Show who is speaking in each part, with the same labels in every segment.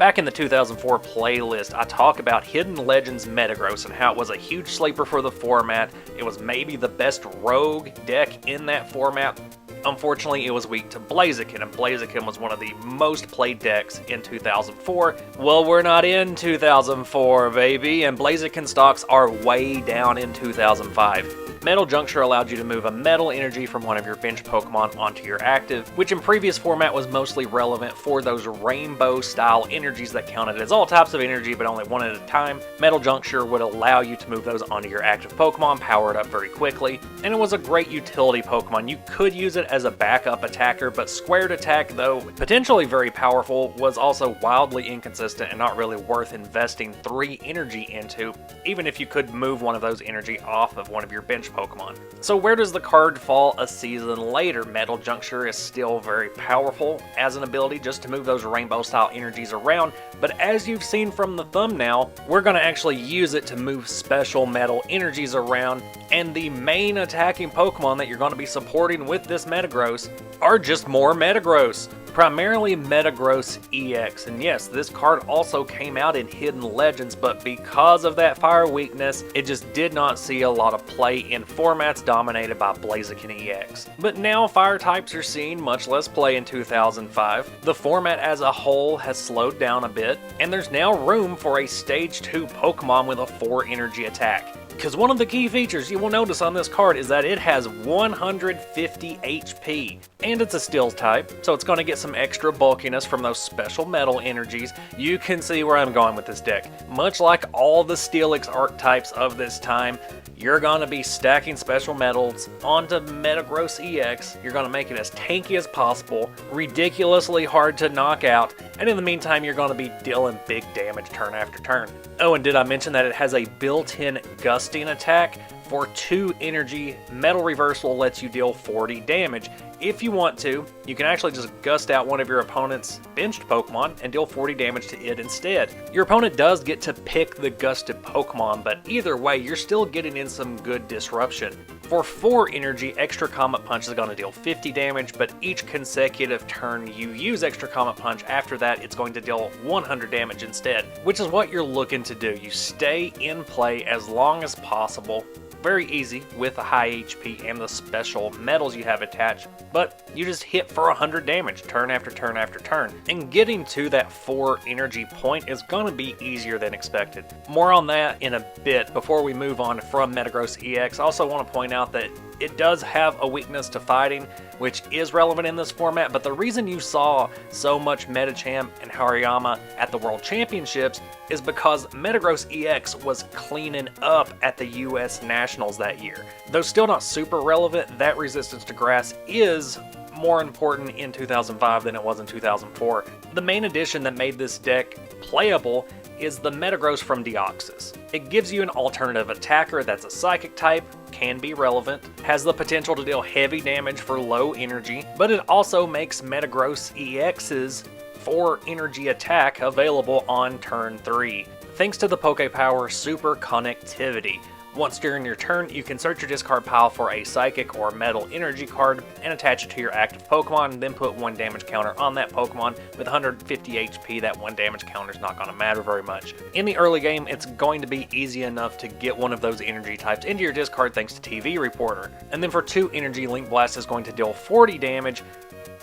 Speaker 1: Back in the 2004 playlist, I talk about Hidden Legends Metagross and how it was a huge sleeper for the format. It was maybe the best rogue deck in that format. Unfortunately, it was weak to Blaziken, and Blaziken was one of the most played decks in 2004. Well, we're not in 2004, baby, and Blaziken stocks are way down in 2005. Metal Juncture allowed you to move a metal energy from one of your bench Pokemon onto your active, which in previous format was mostly relevant for those rainbow style energies that counted as all types of energy but only one at a time. Metal Juncture would allow you to move those onto your active Pokemon, power it up very quickly, and it was a great utility Pokemon. You could use it as a backup attacker, but squared attack, though potentially very powerful, was also wildly inconsistent and not really worth investing 3 energy into, even if you could move one of those energy off of one of your bench Pokemon. So where does the card fall a season later? Metal Juncture is still very powerful as an ability just to move those rainbow style energies around, but as you've seen from the thumbnail, we're going to actually use it to move special metal energies around, and the main attacking Pokemon that you're going to be supporting with this Metagross are just more Metagross. Primarily Metagross EX, and yes, this card also came out in Hidden Legends, but because of that fire weakness, it just did not see a lot of play in formats dominated by Blaziken EX. But now fire types are seeing much less play in 2005. The format as a whole has slowed down a bit, and there's now room for a Stage 2 Pokemon with a 4 energy attack. Because one of the key features you will notice on this card is that it has 150 HP, and it's a steel type, so it's going to get some extra bulkiness from those special metal energies. You can see where I'm going with this deck. Much like all the Steelix archetypes of this time, you're going to be stacking special metals onto Metagross EX. You're going to make it as tanky as possible, ridiculously hard to knock out, and in the meantime you're going to be dealing big damage turn after turn. Oh, and did I mention that it has a built-in gusting attack? For 2 energy, Metal Reversal lets you deal 40 damage. If you want to, you can actually just gust out one of your opponent's benched Pokemon and deal 40 damage to it instead. Your opponent does get to pick the gusted Pokemon, but either way, you're still getting in some good disruption. For 4 energy, Extra Comet Punch is going to deal 50 damage, but each consecutive turn you use Extra Comet Punch, after that it's going to deal 100 damage instead, which is what you're looking to do. You stay in play as long as possible. Very easy with the high HP and the special metals you have attached, but you just hit for 100 damage turn after turn after turn. And getting to that 4 energy point is going to be easier than expected. More on that in a bit. Before we move on from Metagross EX, I also want to point out that it does have a weakness to fighting, which is relevant in this format, but the reason you saw so much Metachamp and Hariyama at the World Championships is because Metagross EX was cleaning up at the US Nationals that year. Though still not super relevant, that resistance to grass is more important in 2005 than it was in 2004. The main addition that made this deck playable is the Metagross from Deoxys. It gives you an alternative attacker that's a psychic type, can be relevant, has the potential to deal heavy damage for low energy, but it also makes Metagross EX's 4 energy attack available on turn 3, thanks to the Pokepower Super Connectivity. Once during your turn, you can search your discard pile for a Psychic or Metal Energy card and attach it to your active Pokemon, and then put 1 damage counter on that Pokemon. With 150 HP, that 1 damage counter is not going to matter very much. In the early game, it's going to be easy enough to get one of those energy types into your discard thanks to TV Reporter. And then for 2 energy, Link Blast is going to deal 40 damage.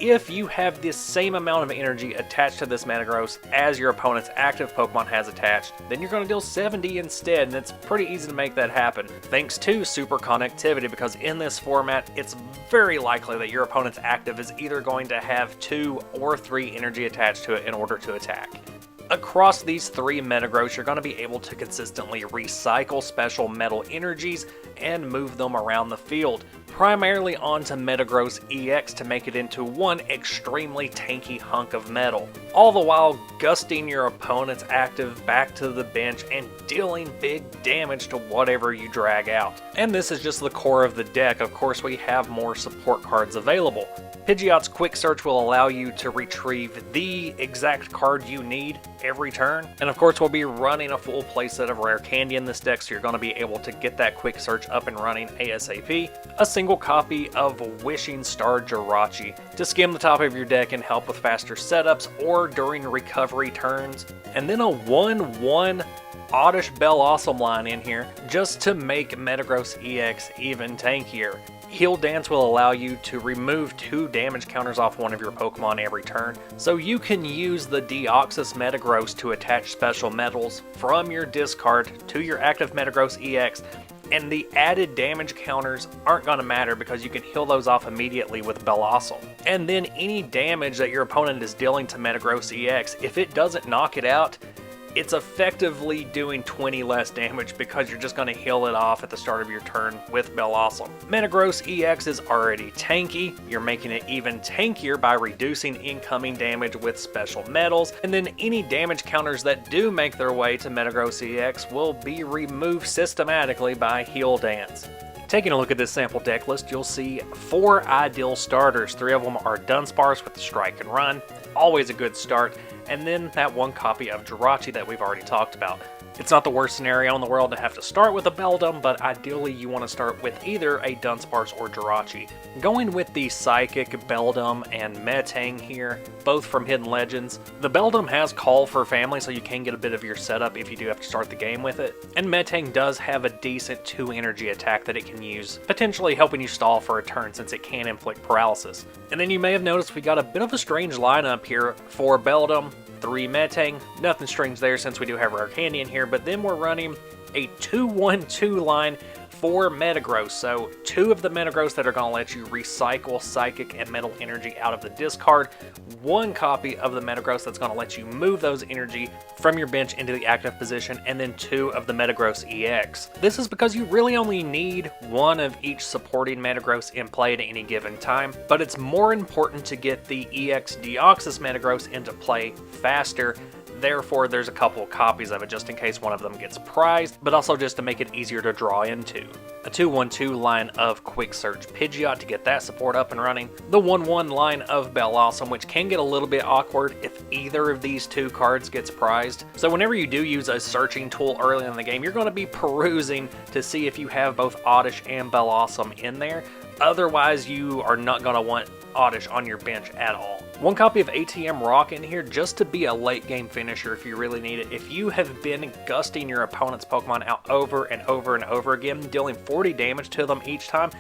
Speaker 1: If you have this same amount of energy attached to this Metagross as your opponent's active Pokemon has attached, then you're going to deal 70 instead, and it's pretty easy to make that happen, thanks to Super Connectivity, because in this format, it's very likely that your opponent's active is either going to have 2 or 3 energy attached to it in order to attack. Across these 3 Metagross, you're going to be able to consistently recycle special metal energies and move them around the field, primarily onto Metagross EX to make it into one extremely tanky hunk of metal, all the while gusting your opponent's active back to the bench and dealing big damage to whatever you drag out. And this is just the core of the deck. Of course, we have more support cards available. Pidgeot's Quick Search will allow you to retrieve the exact card you need every turn. And of course, we'll be running a full playset of Rare Candy in this deck, so you're going to be able to get that Quick Search up and running ASAP. A single copy of Wishing Star Jirachi to skim the top of your deck and help with faster setups or during recovery turns. And then a 1/1 Oddish Bellossom line in here just to make Metagross EX even tankier. Heal Dance will allow you to remove 2 damage counters off one of your Pokemon every turn, so you can use the Deoxys Metagross to attach special metals from your discard to your active Metagross EX, and the added damage counters aren't going to matter because you can heal those off immediately with Bellossom. And then any damage that your opponent is dealing to Metagross EX, if it doesn't knock it out, it's effectively doing 20 less damage because you're just going to heal it off at the start of your turn with Bellossom. Metagross EX is already tanky, you're making it even tankier by reducing incoming damage with special metals, and then any damage counters that do make their way to Metagross EX will be removed systematically by Heal Dance. Taking a look at this sample deck list, you'll see 4 ideal starters. 3 of them are Dunsparce with the Strike and Run, always a good start, and then that 1 copy of Jirachi that we've already talked about. It's not the worst scenario in the world to have to start with a Beldum, but ideally you want to start with either a Dunsparce or Jirachi. Going with the Psychic, Beldum, and Metang here, both from Hidden Legends. The Beldum has Call for Family, so you can get a bit of your setup if you do have to start the game with it. And Metang does have a decent 2 energy attack that it can use, potentially helping you stall for a turn since it can inflict paralysis. And then you may have noticed we got a bit of a strange lineup here. 4 Beldum, 3 Metang, nothing strange there since we do have Rare Candy in here, but then we're running a 2-1-2 line for Metagross, so 2 of the Metagross that are going to let you recycle Psychic and Metal Energy out of the discard, 1 copy of the Metagross that's going to let you move those energy from your bench into the active position, and then 2 of the Metagross EX. This is because you really only need 1 of each supporting Metagross in play at any given time, but it's more important to get the EX Deoxys Metagross into play faster. Therefore, there's a couple of copies of it just in case one of them gets prized, but also just to make it easier to draw into. A 2-1-2 line of Quick Search Pidgeot to get that support up and running. The 1-1 line of Bellossom, which can get a little bit awkward if either of these 2 cards gets prized. So whenever you do use a searching tool early in the game, you're going to be perusing to see if you have both Oddish and Bellossom in there. Otherwise, you are not going to want Oddish on your bench at all. 1 copy of ATM Rock in here just to be a late game finisher if you really need it. If you have been gusting your opponent's Pokemon out over and over and over again, dealing 40 damage to them each time,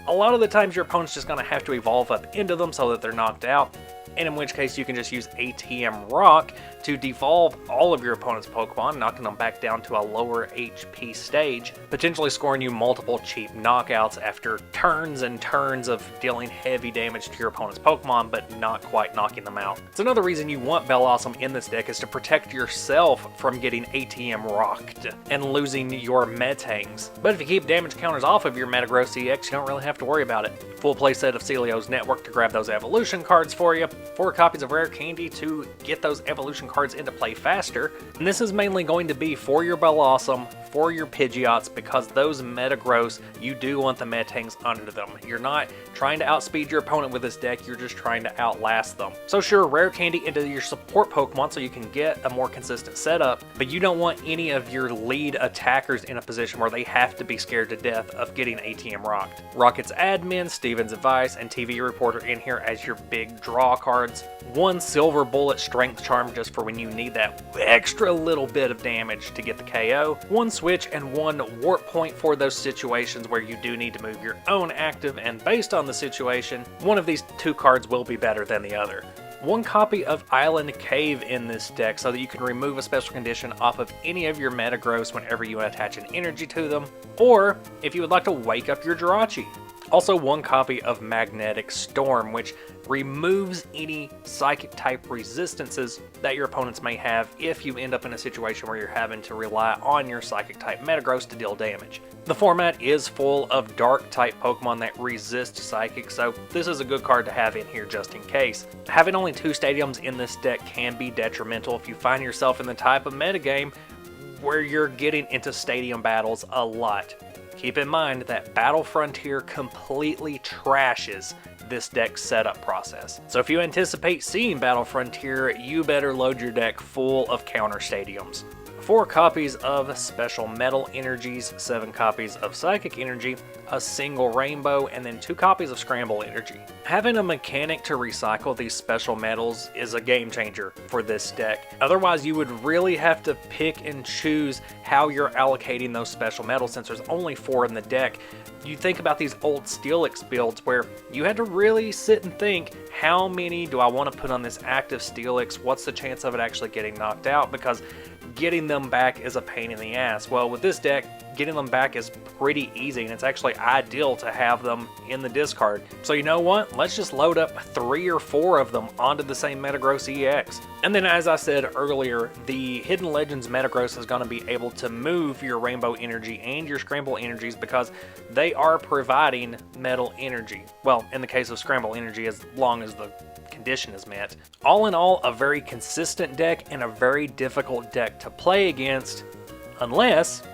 Speaker 1: a lot of the times your opponent's just going to have to evolve up into them so that they're knocked out. And in which case you can just use ATM Rock to devolve all of your opponent's Pokemon, knocking them back down to a lower HP stage, potentially scoring you multiple cheap knockouts after turns and turns of dealing heavy damage to your opponent's Pokemon, but not quite knocking them out. It's another reason you want Bellossom in this deck is to protect yourself from getting ATM Rocked and losing your Metangs. But if you keep damage counters off of your Metagross EX, you don't really have to worry about it. Full playset of Celio's Network to grab those evolution cards for you, 4 copies of Rare Candy to get those evolution cards into play faster, and this is mainly going to be for your Bellossom, for your Pidgeots, because those Metagross, you do want the Metangs under them. You're not trying to outspeed your opponent with this deck, you're just trying to outlast them. So sure, Rare Candy into your support Pokemon so you can get a more consistent setup, but you don't want any of your lead attackers in a position where they have to be scared to death of getting ATM Rocked. Rocket's Admin, Steven's Advice, and TV Reporter in here as your big draw cards. 1 Silver Bullet Strength Charm just for when you need that extra little bit of damage to get the KO. 1 Switch and 1 Warp Point for those situations where you do need to move your own active, and based on the situation, one of these 2 cards will be better than the other. 1 copy of Island Cave in this deck so that you can remove a special condition off of any of your Metagross whenever you attach an energy to them, or if you would like to wake up your Jirachi. Also 1 copy of Magnetic Storm, which removes any Psychic type resistances that your opponents may have if you end up in a situation where you're having to rely on your Psychic type Metagross to deal damage. The format is full of Dark type Pokemon that resist Psychic, so this is a good card to have in here just in case. Having only 2 stadiums in this deck can be detrimental if you find yourself in the type of metagame where you're getting into stadium battles a lot. Keep in mind that Battle Frontier completely trashes this deck's setup process. So if you anticipate seeing Battle Frontier, you better load your deck full of counter stadiums. 4 copies of Special Metal Energies, 7 copies of Psychic Energy, a single Rainbow, and then 2 copies of Scramble Energy. Having a mechanic to recycle these special metals is a game changer for this deck. Otherwise, you would really have to pick and choose how you're allocating those special metals since there's only 4 in the deck. You think about these old Steelix builds where you had to really sit and think, how many do I want to put on this active Steelix? What's the chance of it actually getting knocked out? Because getting them back is a pain in the ass. Well, with this deck, getting them back is pretty easy, and it's actually ideal to have them in the discard. So you know what? Let's just load up 3 or 4 of them onto the same Metagross EX. And then, as I said earlier, the Hidden Legends Metagross is going to be able to move your Rainbow Energy and your Scramble Energies because they are providing metal energy. Well, in the case of Scramble Energy, as long as the condition is met. All in all, a very consistent deck and a very difficult deck to play against unless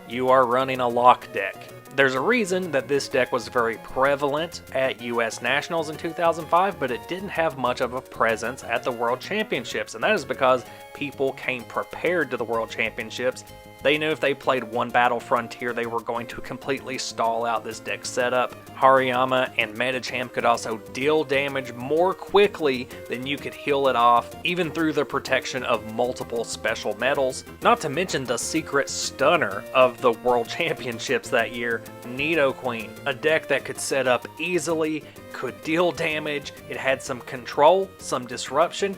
Speaker 1: you are running a lock deck. There's a reason that this deck was very prevalent at US Nationals in 2005, but it didn't have much of a presence at the World Championships, and that is because people came prepared to the World Championships. They knew if they played one Battle Frontier, they were going to completely stall out this deck setup. Hariyama and Metacham could also deal damage more quickly than you could heal it off, even through the protection of multiple special metals. Not to mention the secret stunner of the World Championships that year, Nidoqueen. A deck that could set up easily, could deal damage, it had some control, some disruption.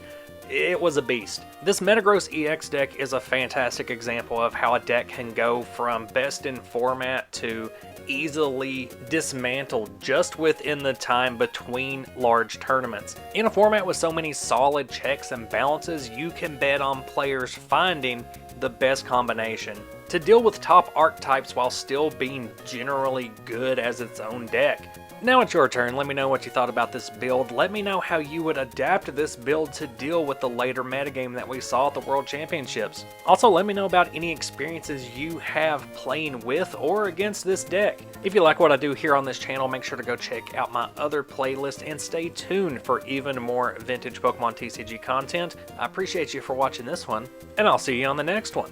Speaker 1: It was a beast. This Metagross EX deck is a fantastic example of how a deck can go from best in format to easily dismantled just within the time between large tournaments. In a format with so many solid checks and balances, you can bet on players finding the best combination to deal with top archetypes while still being generally good as its own deck. Now it's your turn. Let me know what you thought about this build. Let me know how you would adapt this build to deal with the later metagame that we saw at the World Championships. Also, let me know about any experiences you have playing with or against this deck. If you like what I do here on this channel, make sure to go check out my other playlist and stay tuned for even more vintage Pokemon TCG content. I appreciate you for watching this one, and I'll see you on the next one.